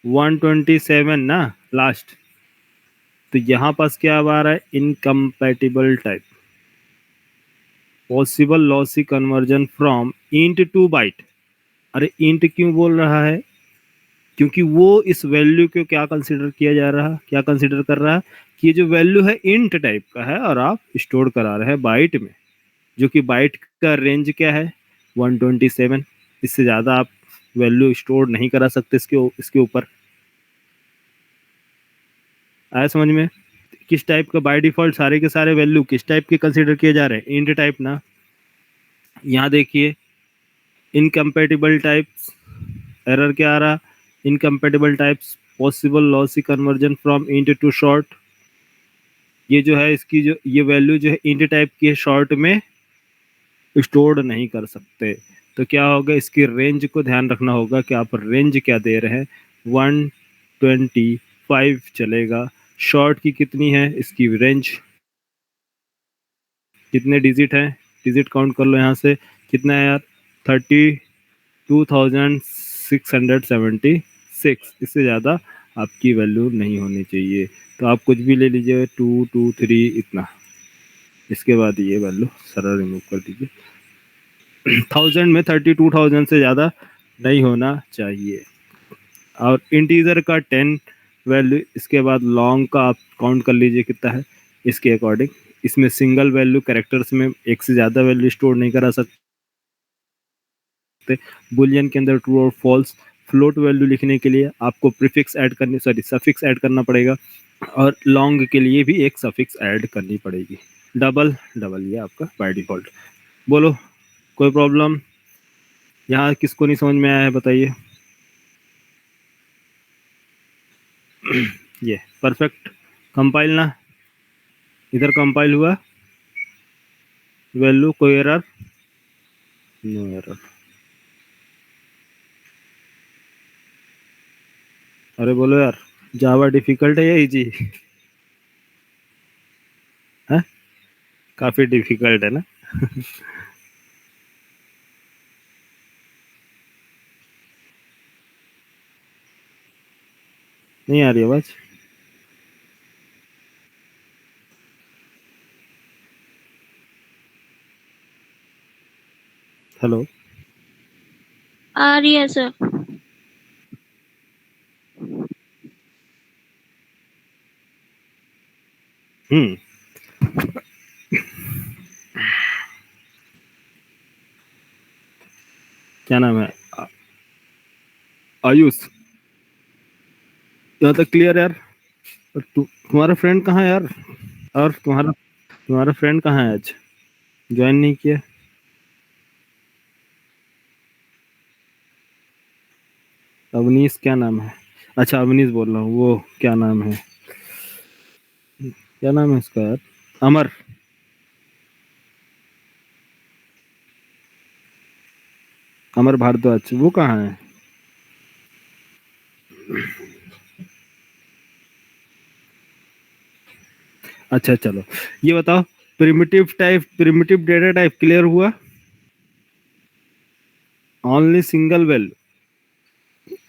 127 ना लास्ट। तो यहाँ पास क्या आ रहा है? Incompatible type, possible lossy conversion from int to byte. अरे इंट क्यों बोल रहा है? क्योंकि वो इस वैल्यू को क्या कंसिडर किया जा रहा है, क्या कंसिडर कर रहा है कि ये जो वैल्यू है इंट टाइप का है और आप स्टोर करा रहे हैं बाइट में, जो कि बाइट का रेंज क्या है? 127। इससे ज़्यादा आप वैल्यू स्टोर नहीं करा सकते इसके ऊपर। आया समझ में? किस टाइप का बाय डिफॉल्ट सारे के सारे वैल्यू किस टाइप के कंसिडर किए जा रहे हैं? इंट टाइप ना। यहाँ देखिए इनकम्पेटिबल टाइप्स, एरर क्या आ रहा? Incompatible types, possible lossy conversion from int to short. ये जो है इसकी जो ये वैल्यू जो है इंट टाइप की है, शॉर्ट में स्टोर नहीं कर सकते। तो क्या होगा? इसकी रेंज को ध्यान रखना होगा कि आप रेंज क्या दे रहे हैं। 125 चलेगा। शॉर्ट की कितनी है इसकी रेंज? कितने डिजिट है? डिजिट काउंट कर लो यहाँ से, कितना है यार? 32,676। इससे ज़्यादा आपकी वैल्यू नहीं होनी चाहिए। तो आप कुछ भी ले लीजिए, 223 इतना। इसके बाद ये वैल्यू सारा रिमूव कर दीजिए। 1000 में 32,000 से ज़्यादा नहीं होना चाहिए। और इंटीजर का 10 वैल्यू, इसके बाद लॉन्ग का आप काउंट कर लीजिए कितना है इसके अकॉर्डिंग। इसमें सिंगल वैल्यू कैरेक्टर्स में एक से ज़्यादा वैल्यू स्टोर नहीं करा सकते। बुलियन के अंदर ट्रू और फॉल्स, फ्लोट वैल्यू लिखने के लिए आपको प्रीफिक्स ऐड करनी, सफिक्स ऐड करना पड़ेगा। और लॉन्ग के लिए भी एक सफिक्स ऐड करनी पड़ेगी। डबल ये आपका बाय डिफॉल्ट। बोलो कोई प्रॉब्लम? यहाँ किसको नहीं समझ में आया है बताइए? ये परफेक्ट कंपाइल ना, इधर कंपाइल हुआ, वैल्यू कोई एरर? No error. अरे बोलो यार, जावा डिफिकल्ट है या इजी? है काफी डिफिकल्ट है ना? नहीं आ रही आवाज? हेलो? आ रही है सर। हम्म क्या नाम है? आयुष। यहाँ तक क्लियर यार? तुम्हारा फ्रेंड कहाँ है यार? और तुम्हारा फ्रेंड कहाँ है? आज ज्वाइन नहीं किया? अवनीश क्या नाम है? अच्छा अवनीश बोल रहा हूँ, वो क्या नाम है, क्या नाम है उसका यार? अमर। अमर भारद्वाज, वो कहाँ है? अच्छा चलो, ये बताओ, प्रिमिटिव डेटा टाइप क्लियर हुआ? ओनली सिंगल वैल्यू,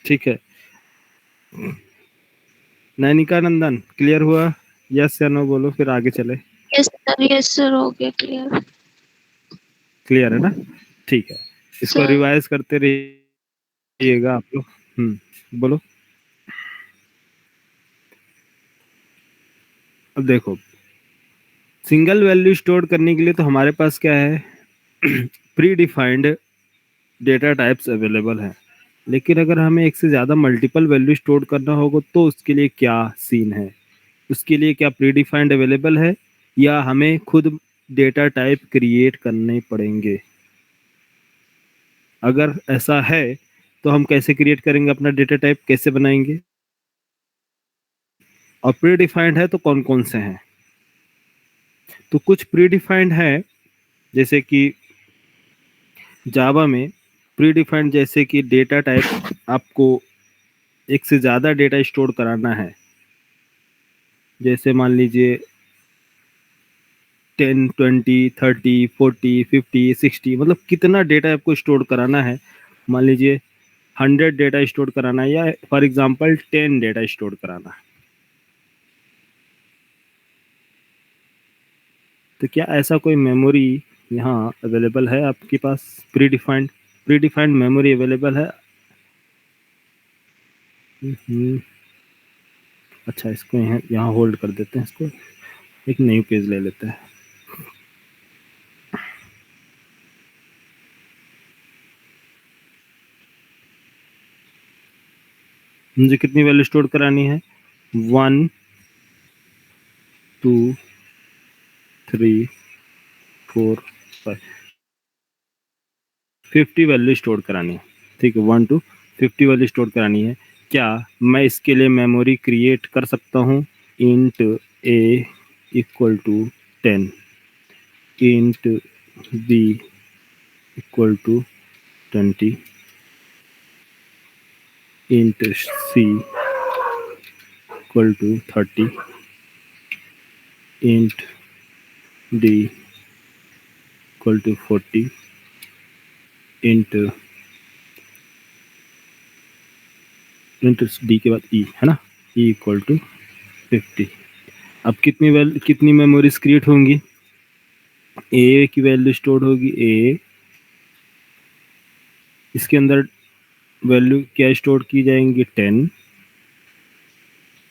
ठीक है। नैनिका नंदन क्लियर हुआ? यस या नो बोलो, फिर आगे चले। यस सर हो गया क्लियर। क्लियर है ना? ठीक है, इसको सर रिवाइज करते रहिएगा आप लोग। बोलो। अब देखो, सिंगल वैल्यू स्टोर करने के लिए तो हमारे पास क्या है, pre defined data types available है। लेकिन अगर हमें एक से ज़्यादा मल्टीपल वैल्यू स्टोर करना होगा तो उसके लिए क्या सीन है, उसके लिए क्या प्री डिफाइंड अवेलेबल है या हमें खुद डेटा टाइप क्रिएट करने पड़ेंगे? अगर ऐसा है तो हम कैसे क्रिएट करेंगे, अपना डेटा टाइप कैसे बनाएंगे? और प्री डिफाइंड है तो कौन कौन से हैं? तो कुछ प्री डिफाइंड है, जैसे कि जावा में प्री डिफाइंड, जैसे कि डेटा टाइप आपको एक से ज़्यादा डेटा स्टोर कराना है, जैसे मान लीजिए 10 20 30 40 50 60, मतलब कितना डेटा आपको स्टोर कराना है। मान लीजिए 100 डेटा स्टोर कराना है या फॉर एग्जांपल 10 डेटा स्टोर कराना है, तो क्या ऐसा कोई मेमोरी यहाँ अवेलेबल है आपके पास? प्री डिफाइंड मेमोरी अवेलेबल है? अच्छा, इसको यहाँ होल्ड कर देते हैं, इसको एक नई पेज ले लेते हैं। मुझे कितनी वैल्यू स्टोर करानी है? 1 2 3 4 5 50 वैल्यू स्टोर करानी है। ठीक है, 1 to 50 वैल्यू स्टोर करानी है। क्या मैं इसके लिए मेमोरी क्रिएट कर सकता हूँ? Int a equal to 10, int b equal to 20, int c equal to 30, int d equal to 40, int D के बाद ई, है ना, ई इक्वल टू 50। अब कितनी मेमोरीज क्रिएट होंगी? ए की वैल्यू स्टोर होगी ए, इसके अंदर वैल्यू क्या स्टोर की जाएंगी? 10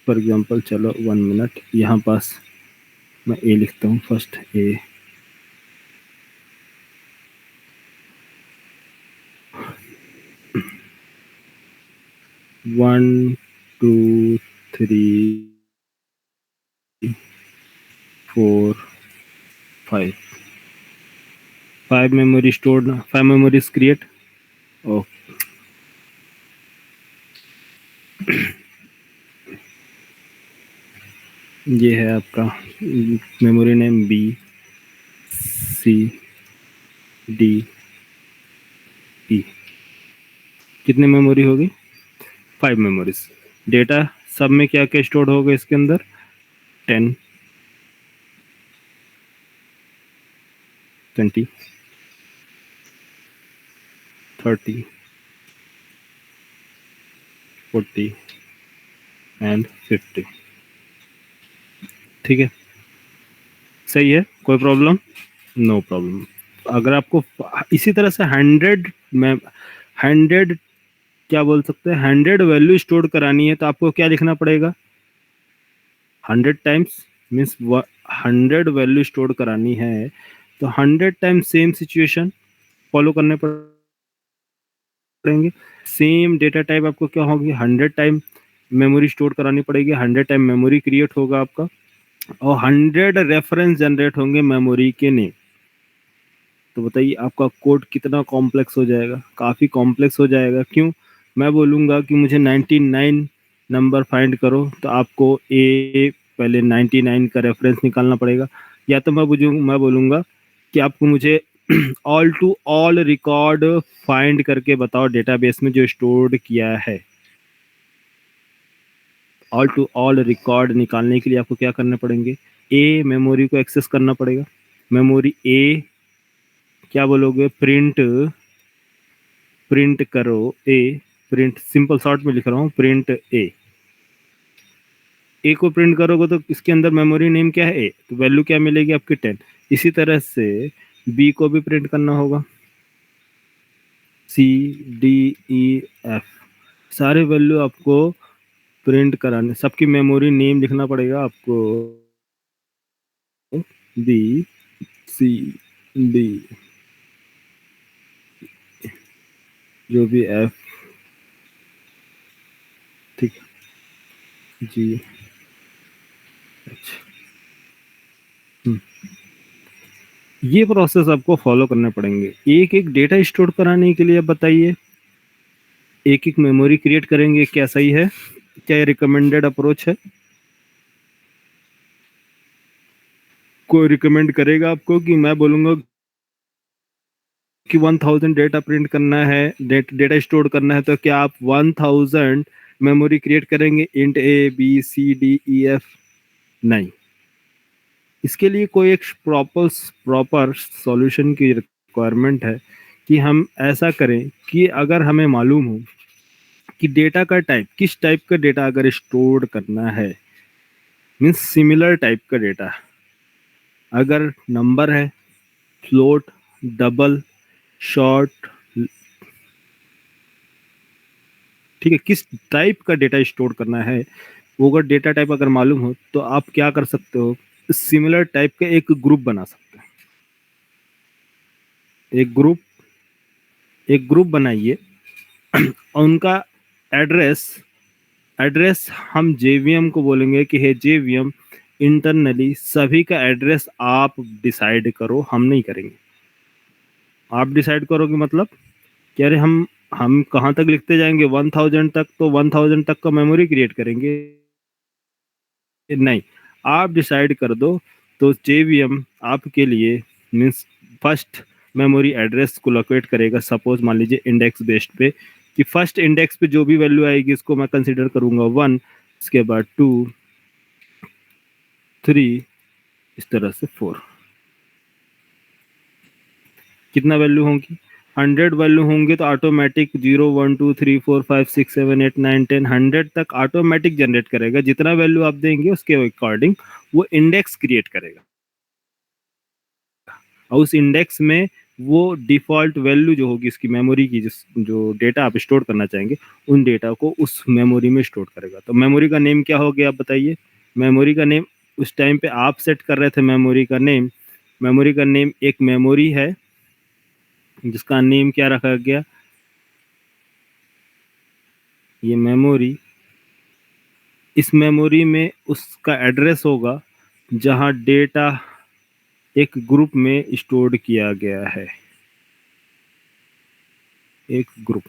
फॉर एग्जांपल। चलो 1 मिनट, यहाँ पास मैं ए लिखता हूँ first, A 1 2 3 4 5 memory stored, 5 memories create. ओ, ये है आपका memory name B C D E. कितनी मेमोरी होगी? 5 मेमोरीज। डेटा सब में क्या क्या स्टोर होगा इसके अंदर? 10 20 30 40 एंड 50। ठीक है, सही है, कोई प्रॉब्लम? No problem. अगर आपको इसी तरह से 100 क्या बोल सकते हैं, 100 वैल्यू स्टोर करानी है तो आपको क्या लिखना पड़ेगा? 100 टाइम्स मीन्स 100 वैल्यू स्टोर करानी है तो 100 टाइम्स सेम सिचुएशन फॉलो करने पड़ेंगे। सेम डेटा टाइप आपको क्या होगी? 100 टाइम मेमोरी स्टोर करानी पड़ेगी, 100 टाइम मेमोरी क्रिएट होगा आपका, और 100 रेफरेंस जनरेट होंगे मेमोरी के नेम। तो बताइए आपका कोड कितना कॉम्प्लेक्स हो जाएगा? काफ़ी कॉम्प्लेक्स हो जाएगा। क्यों? मैं बोलूँगा कि मुझे 99 नंबर फाइंड करो तो आपको ए पहले 99 का रेफरेंस निकालना पड़ेगा, या तो मैं बोलूँगा कि आपको मुझे all to all record find करके बताओ डेटाबेस में जो स्टोर्ड किया है। ऑल टू ऑल रिकॉर्ड निकालने के लिए आपको क्या करने पड़ेंगे? ए मेमोरी को एक्सेस करना पड़ेगा। मेमोरी ए क्या बोलोगे? प्रिंट करो ए, प्रिंट, सिंपल शॉर्ट में लिख रहा हूँ, प्रिंट ए। ए को प्रिंट करोगे तो इसके अंदर मेमोरी नेम क्या है, ए, तो वैल्यू क्या मिलेगी आपकी 10। इसी तरह से बी को भी प्रिंट करना होगा, सी डी ई एफ, सारे वैल्यू आपको प्रिंट कराने, सबकी मेमोरी नेम लिखना पड़ेगा आपको, बी सी डी जो भी एफ, ठीक है जी, अच्छा। ये प्रोसेस आपको फॉलो करने पड़ेंगे एक एक डेटा स्टोर कराने के लिए। अब बताइए, एक एक मेमोरी क्रिएट करेंगे, क्या सही है, क्या ये रिकमेंडेड अप्रोच है? कोई रिकमेंड करेगा आपको कि मैं बोलूंगा कि 1000 डेटा प्रिंट करना है, डेटा स्टोर करना है, तो क्या आप 1000 मेमोरी क्रिएट करेंगे, int A B C D E F? नहीं। इसके लिए कोई एक प्रॉपर सॉल्यूशन की रिक्वायरमेंट है कि हम ऐसा करें कि अगर हमें मालूम हो कि डेटा का टाइप, किस टाइप का डेटा अगर स्टोर करना है, मीन्स सिमिलर टाइप का डेटा, अगर नंबर है, फ्लोट, डबल, शॉर्ट, ठीक है, किस टाइप का डेटा स्टोर करना है, वो अगर डेटा टाइप अगर मालूम हो तो आप क्या कर सकते हो, सिमिलर टाइप का एक ग्रुप बना सकते हैं। एक ग्रुप बनाइए और उनका एड्रेस हम जेवीएम को बोलेंगे कि हे जेवीएम, इंटरनली सभी का एड्रेस आप डिसाइड करो, हम नहीं करेंगे। आप डिसाइड करोगे मतलब क्या, अरे हम कहाँ तक लिखते जाएंगे 1000 तक, तो 1000 तक का मेमोरी क्रिएट करेंगे? नहीं, आप डिसाइड कर दो। तो जेवीएम आपके लिए मीन्स फर्स्ट मेमोरी एड्रेस को लोकेट करेगा, सपोज मान लीजिए इंडेक्स बेस्ड पे, कि फर्स्ट इंडेक्स पे जो भी वैल्यू आएगी इसको मैं कंसीडर करूंगा 1, इसके बाद 2 3, इस तरह से 4। कितना वैल्यू होंगी, 100 वैल्यू होंगे तो ऑटोमेटिक 0 1 2 3 4 5 6 7 8 9 10 100 तक ऑटोमेटिक जनरेट करेगा। जितना वैल्यू आप देंगे उसके अकॉर्डिंग वो इंडेक्स क्रिएट करेगा, और उस इंडेक्स में वो डिफॉल्ट वैल्यू जो होगी इसकी मेमोरी की, जो डेटा आप स्टोर करना चाहेंगे उन डेटा को उस मेमोरी में स्टोर करेगा। तो मेमोरी का नेम क्या हो गया आप बताइए? मेमोरी का नेम उस टाइम पे आप सेट कर रहे थे, मेमोरी का नेम एक मेमोरी है जिसका नेम क्या रखा गया, ये मेमोरी, इस मेमोरी में उसका एड्रेस होगा जहां डेटा एक ग्रुप में स्टोर किया गया है, एक ग्रुप,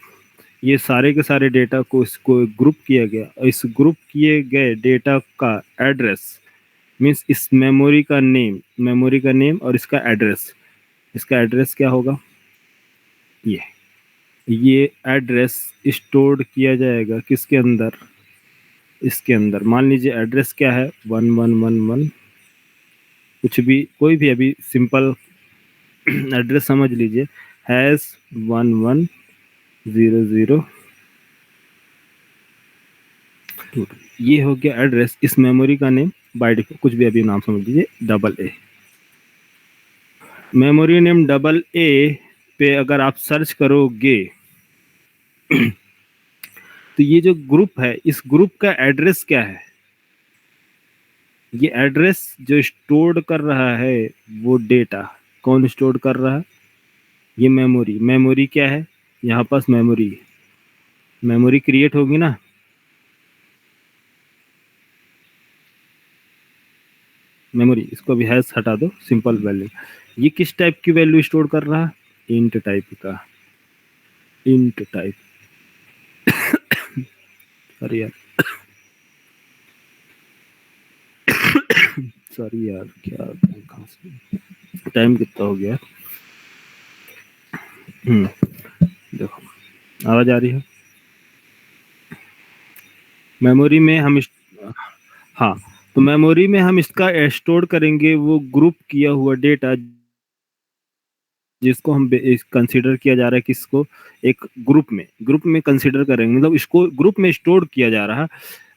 ये सारे के सारे डेटा को इसको ग्रुप किया गया, इस ग्रुप किए गए डेटा का एड्रेस मीन्स इस मेमोरी का नेम और इसका एड्रेस क्या होगा, ये एड्रेस स्टोर किया जाएगा किसके अंदर, इसके अंदर। मान लीजिए एड्रेस क्या है 1111, कुछ भी कोई भी अभी सिंपल एड्रेस समझ लीजिए, हैज 1100, ये हो गया एड्रेस। इस मेमोरी का नेम बाय डिफॉल्ट कुछ भी अभी नाम समझ लीजिए double A. Memory name double A पे अगर आप सर्च करोगे तो ये जो ग्रुप है, इस ग्रुप का एड्रेस क्या है, ये एड्रेस जो स्टोर कर रहा है वो डेटा कौन स्टोर कर रहा है, ये मेमोरी क्या है, यहाँ पास मेमोरी क्रिएट होगी ना, मेमोरी, इसको भी हैश हटा दो, सिंपल वैल्यू। ये किस टाइप की वैल्यू स्टोर कर रहा है, इंट टाइप सॉरी यार क्या टाइम कितना हो गया, देखो आवाज आ रही है, मेमोरी में हम हाँ, तो मेमोरी में हम इसका स्टोर करेंगे वो ग्रुप किया हुआ डेटा जिसको हम कंसीडर किया जा रहा है, किसको, एक ग्रुप में कंसीडर करेंगे, मतलब इसको ग्रुप में स्टोर किया जा रहा है,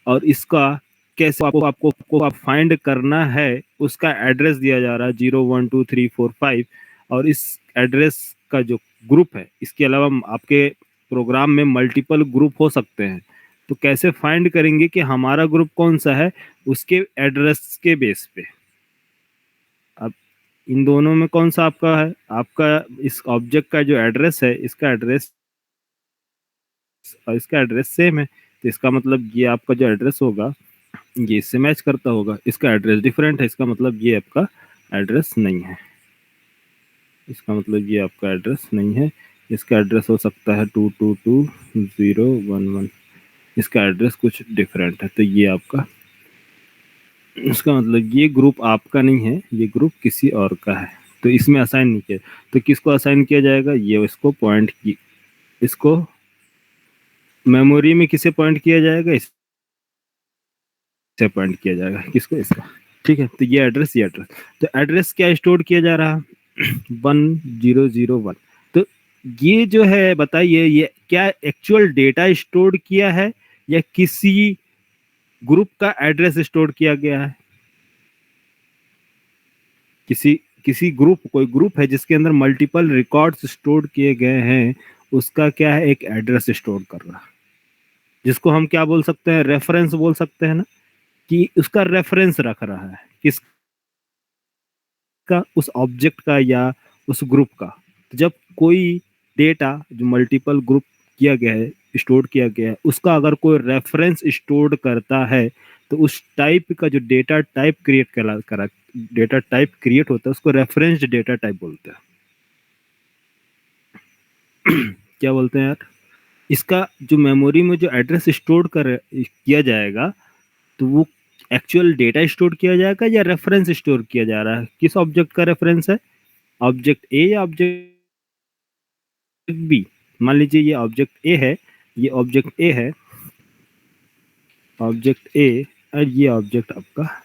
और इसका कैसे आपको आप फाइंड करना है उसका एड्रेस दिया जा रहा है 0 1 2 3 4 5, और इस एड्रेस का जो ग्रुप है, इसके अलावा आपके प्रोग्राम में मल्टीपल ग्रुप हो सकते हैं, तो कैसे फाइंड करेंगे कि हमारा ग्रुप कौन सा है उसके एड्रेस के बेस पे। अब इन दोनों में कौन सा आपका है, आपका इस ऑब्जेक्ट का जो एड्रेस है, इसका एड्रेस और इसका एड्रेस सेम है, तो इसका मतलब ये आपका जो एड्रेस होगा ये इससे मैच करता होगा। इसका एड्रेस डिफरेंट है, इसका मतलब ये आपका एड्रेस नहीं है, इसका मतलब ये आपका एड्रेस नहीं है। इसका एड्रेस हो सकता है 222 0 1 1, इसका एड्रेस कुछ डिफरेंट है, तो ये आपका, इसका मतलब ये ग्रुप आपका नहीं है, ये ग्रुप किसी और का है, तो इसमें असाइन नहीं किया। तो किसको असाइन किया जाएगा, ये इसको पॉइंट की, इसको मेमोरी में किसे पॉइंट किया जाएगा, इससे पॉइंट किया जाएगा, किसको, इसका। ठीक है, तो ये एड्रेस, ये एड्रेस, तो एड्रेस क्या स्टोर किया जा रहा है 1001। तो ये जो है बताइए, ये क्या एक्चुअल डेटा स्टोर किया है या किसी ग्रुप का एड्रेस स्टोर किया गया है। किसी किसी ग्रुप, कोई ग्रुप है जिसके अंदर मल्टीपल रिकॉर्ड्स स्टोर किए गए हैं, उसका क्या है, एक एड्रेस स्टोर कर रहा है, जिसको हम क्या बोल सकते हैं, रेफरेंस बोल सकते हैं ना, कि उसका रेफरेंस रख रहा है किसका, उस ऑब्जेक्ट का या उस ग्रुप का। तो जब कोई डेटा जो मल्टीपल ग्रुप किया गया है, स्टोर किया गया है, उसका अगर कोई रेफरेंस स्टोर करता है, तो उस टाइप का जो डेटा टाइप क्रिएट करा डेटा टाइप क्रिएट होता है, उसको रेफरेंस डेटा टाइप बोलते हैं। क्या बोलते हैं यार, इसका जो मेमोरी में जो एड्रेस स्टोर कर किया जाएगा, तो वो एक्चुअल डेटा स्टोर किया जाएगा या रेफरेंस स्टोर किया जा रहा है, किस ऑब्जेक्ट का रेफरेंस है, ऑब्जेक्ट ए या ऑब्जेक्ट बी। मान लीजिए ये ऑब्जेक्ट ए है, ये ऑब्जेक्ट ए है, ऑब्जेक्ट ए, और ये ऑब्जेक्ट आपका,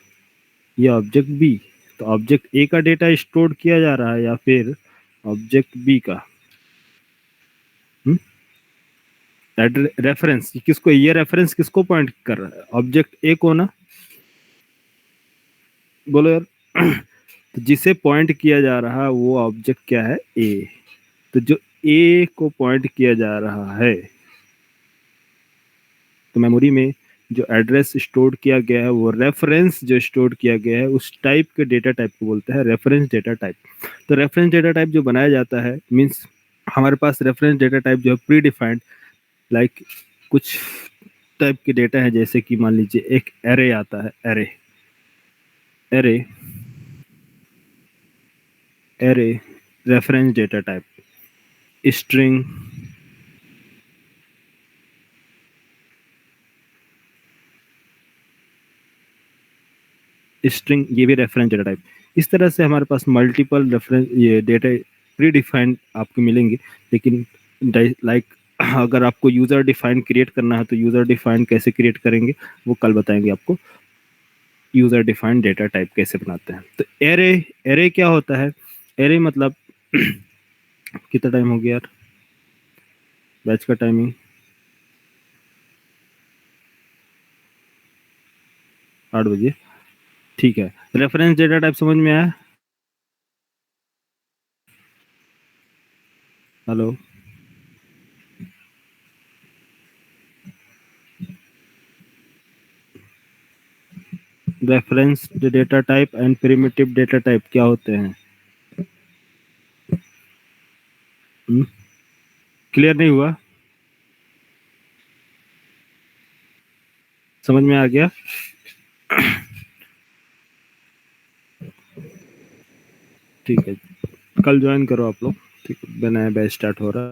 ये ऑब्जेक्ट बी। तो ऑब्जेक्ट ए का डेटा स्टोर किया जा रहा है या फिर ऑब्जेक्ट बी का, रेफरेंस किसको, ये रेफरेंस किसको पॉइंट कर रहा है, ऑब्जेक्ट ए को ना, बोलो यार। तो जिसे पॉइंट किया जा रहा है वो ऑब्जेक्ट क्या है, ए। तो जो ए को पॉइंट किया जा रहा है, तो मेमोरी में जो एड्रेस स्टोर किया गया है, वो रेफरेंस जो स्टोर किया गया है उस टाइप के डेटा टाइप को बोलते हैं रेफरेंस डेटा टाइप। तो रेफरेंस डेटा टाइप जो बनाया जाता है, मीन्स हमारे पास रेफरेंस डेटा टाइप जो है प्री डिफाइंड, लाइक कुछ टाइप के डेटा है, जैसे कि मान लीजिए एक एरे आता है, array array array reference data type, string, string ये भी रेफरेंस डेटा टाइप। इस तरह से हमारे पास मल्टीपल रेफरेंस ये डेटा प्री डिफाइंड आपको मिलेंगे। लेकिन लाइक अगर आपको यूज़र डिफाइंड क्रिएट करना है, तो यूज़र डिफाइंड कैसे क्रिएट करेंगे वो कल बताएंगे आपको, यूज़र डिफाइंड डेटा टाइप कैसे बनाते हैं। तो एरे, एरे क्या होता है, एरे मतलब कितना टाइम हो गया यार, बैच का टाइमिंग 8 बजे, ठीक है। रेफरेंस डेटा टाइप समझ में आया, hello. Reference data type and primitive data type क्या होते हैं, क्लियर नहीं हुआ, समझ में आ गया। ठीक है, कल ज्वाइन करो आप लोग, ठीक है, नया बैच स्टार्ट हो रहा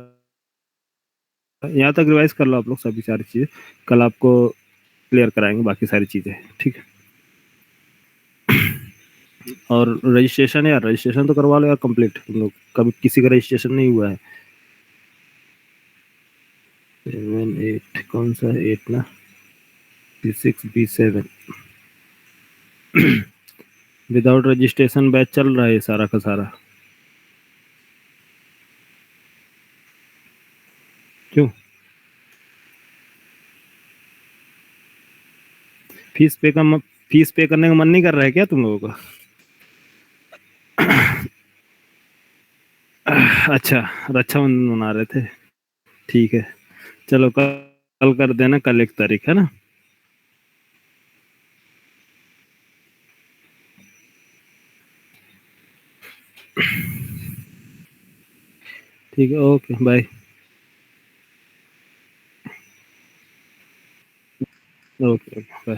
है, यहाँ तक रिवाइज कर लो आप लोग सभी सारी चीज़ें, कल आपको क्लियर कराएंगे बाकी सारी चीज़ें, ठीक है। और रजिस्ट्रेशन यार, रजिस्ट्रेशन तो करवा लो यार कंप्लीट, तुम लोग कभी किसी का रजिस्ट्रेशन नहीं हुआ है। 7 8 कौन सा है, 8 ना, B6 B7 without registration batch चल रहा है सारा का सारा, क्यों, फीस पे करने का मन नहीं कर रहा है क्या तुम लोगों का? अच्छा, रक्षाबंधन मना रहे थे, ठीक है। चलो कल कर देना, कल 1 तारीख है ना? ठीक है, ओके बाय। Okay bye.